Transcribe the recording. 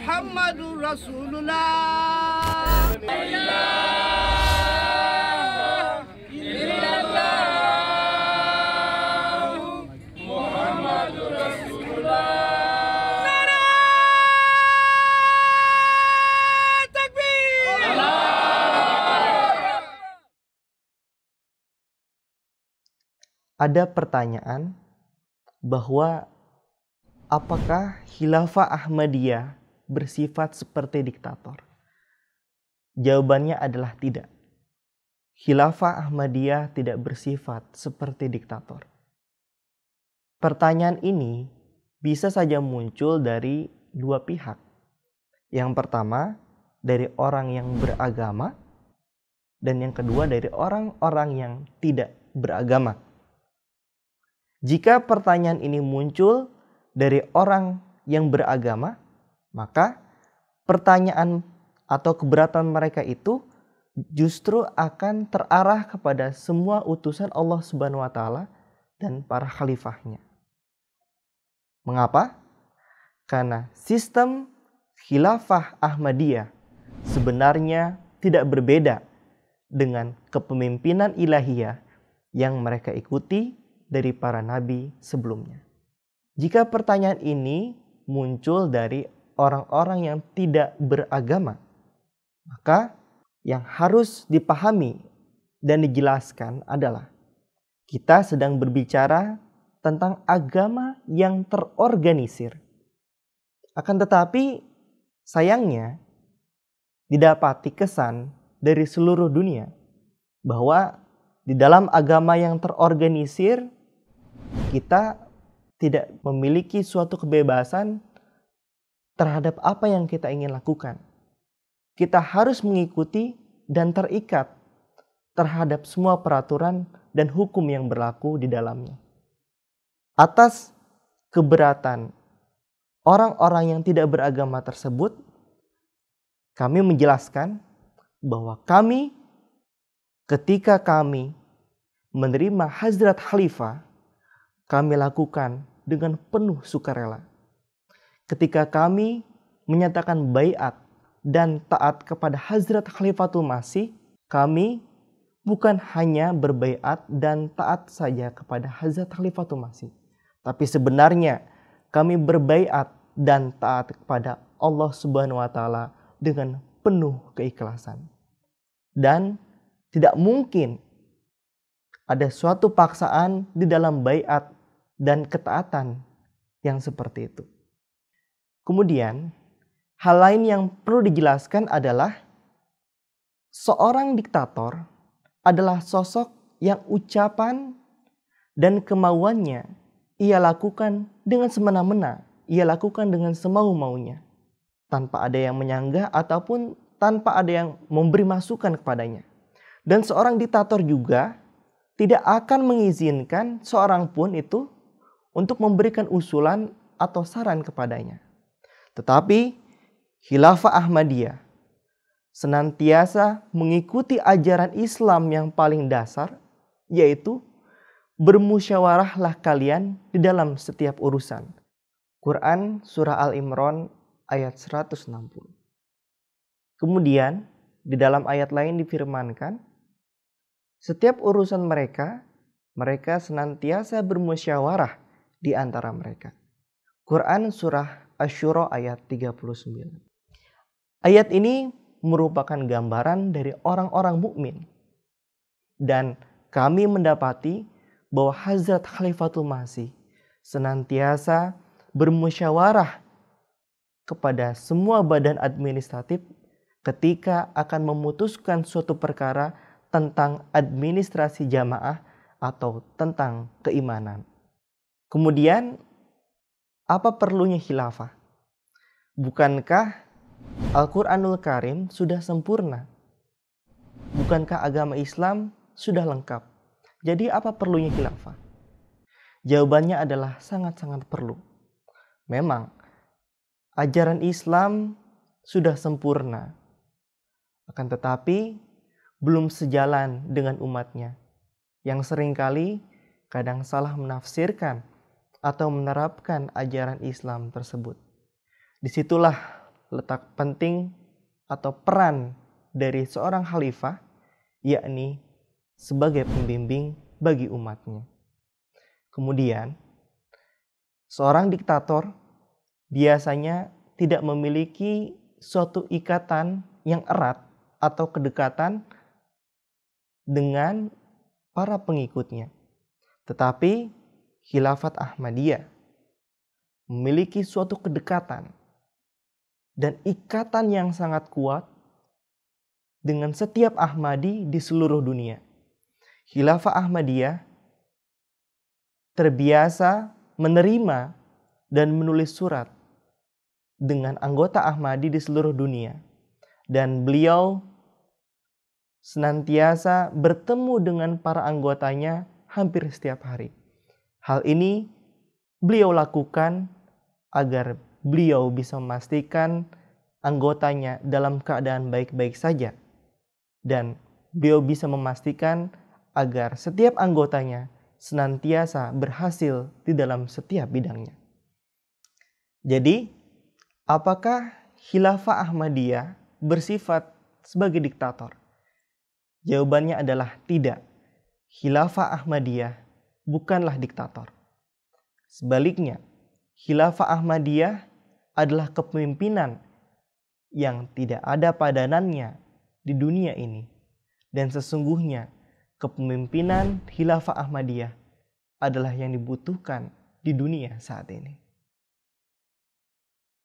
Muhammadur Rasulullah. Ada pertanyaan bahwa apakah Khilafah Ahmadiyah bersifat seperti diktator? Jawabannya adalah tidak. Khilafah Ahmadiyah tidak bersifat seperti diktator. Pertanyaan ini bisa saja muncul dari dua pihak. Yang pertama, dari orang yang beragama, dan yang kedua dari orang-orang yang tidak beragama. Jika pertanyaan ini muncul dari orang yang beragama, maka pertanyaan atau keberatan mereka itu justru akan terarah kepada semua utusan Allah Subhanahu wa taala dan para khalifahnya. Mengapa? Karena sistem Khilafah Ahmadiyah sebenarnya tidak berbeda dengan kepemimpinan ilahiyah yang mereka ikuti dari para nabi sebelumnya. Jika pertanyaan ini muncul dari orang-orang yang tidak beragama, maka yang harus dipahami dan dijelaskan adalah kita sedang berbicara tentang agama yang terorganisir. Akan tetapi sayangnya didapati kesan dari seluruh dunia bahwa di dalam agama yang terorganisir kita tidak memiliki suatu kebebasan terhadap apa yang kita ingin lakukan. Kita harus mengikuti dan terikat terhadap semua peraturan dan hukum yang berlaku di dalamnya. Atas keberatan orang-orang yang tidak beragama tersebut, kami menjelaskan bahwa ketika kami menerima Hazrat Khalifah, kami lakukan dengan penuh sukarela. Ketika kami menyatakan baiat dan taat kepada Hazrat Khalifatul Masih, kami bukan hanya berbaiat dan taat saja kepada Hazrat Khalifatul Masih, tapi sebenarnya kami berbaiat dan taat kepada Allah Subhanahu wa taala dengan penuh keikhlasan. Dan tidak mungkin ada suatu paksaan di dalam baiat dan ketaatan yang seperti itu. Kemudian, hal lain yang perlu dijelaskan adalah seorang diktator adalah sosok yang ucapan dan kemauannya ia lakukan dengan semena-mena, ia lakukan dengan semau-maunya, tanpa ada yang menyanggah ataupun tanpa ada yang memberi masukan kepadanya. Dan seorang diktator juga tidak akan mengizinkan seorang pun itu untuk memberikan usulan atau saran kepadanya. Tetapi Khilafah Ahmadiyah senantiasa mengikuti ajaran Islam yang paling dasar, yaitu bermusyawarahlah kalian di dalam setiap urusan. Quran Surah Al-Imran ayat 160. Kemudian di dalam ayat lain difirmankan, setiap urusan mereka senantiasa bermusyawarah di antara mereka. Quran Surah Asy-Syura ayat 39. Ayat ini merupakan gambaran dari orang-orang mukmin. Dan kami mendapati bahwa Hazrat Khalifatul Masih senantiasa bermusyawarah kepada semua badan administratif ketika akan memutuskan suatu perkara tentang administrasi jamaah atau tentang keimanan. Kemudian, apa perlunya khilafah? Bukankah Al-Quranul Karim sudah sempurna? Bukankah agama Islam sudah lengkap? Jadi apa perlunya khilafah? Jawabannya adalah sangat-sangat perlu. Memang, ajaran Islam sudah sempurna. Akan tetapi, belum sejalan dengan umatnya. Yang seringkali kadang salah menafsirkan atau menerapkan ajaran Islam tersebut. Disitulah letak penting atau peran dari seorang khalifah, yakni sebagai pembimbing bagi umatnya. Kemudian, seorang diktator biasanya tidak memiliki suatu ikatan yang erat atau kedekatan dengan para pengikutnya. Tetapi Khilafat Ahmadiyah memiliki suatu kedekatan dan ikatan yang sangat kuat dengan setiap Ahmadi di seluruh dunia. Khilafah Ahmadiyah terbiasa menerima dan menulis surat dengan anggota Ahmadi di seluruh dunia. Dan beliau senantiasa bertemu dengan para anggotanya hampir setiap hari. Hal ini beliau lakukan agar beliau bisa memastikan anggotanya dalam keadaan baik-baik saja. Dan beliau bisa memastikan agar setiap anggotanya senantiasa berhasil di dalam setiap bidangnya. Jadi, apakah Khilafah Ahmadiyah bersifat sebagai diktator? Jawabannya adalah tidak. Khilafah Ahmadiyah bukanlah diktator. Sebaliknya, Khilafah Ahmadiyah adalah kepemimpinan yang tidak ada padanannya di dunia ini. Dan sesungguhnya kepemimpinan Khilafah Ahmadiyah adalah yang dibutuhkan di dunia saat ini.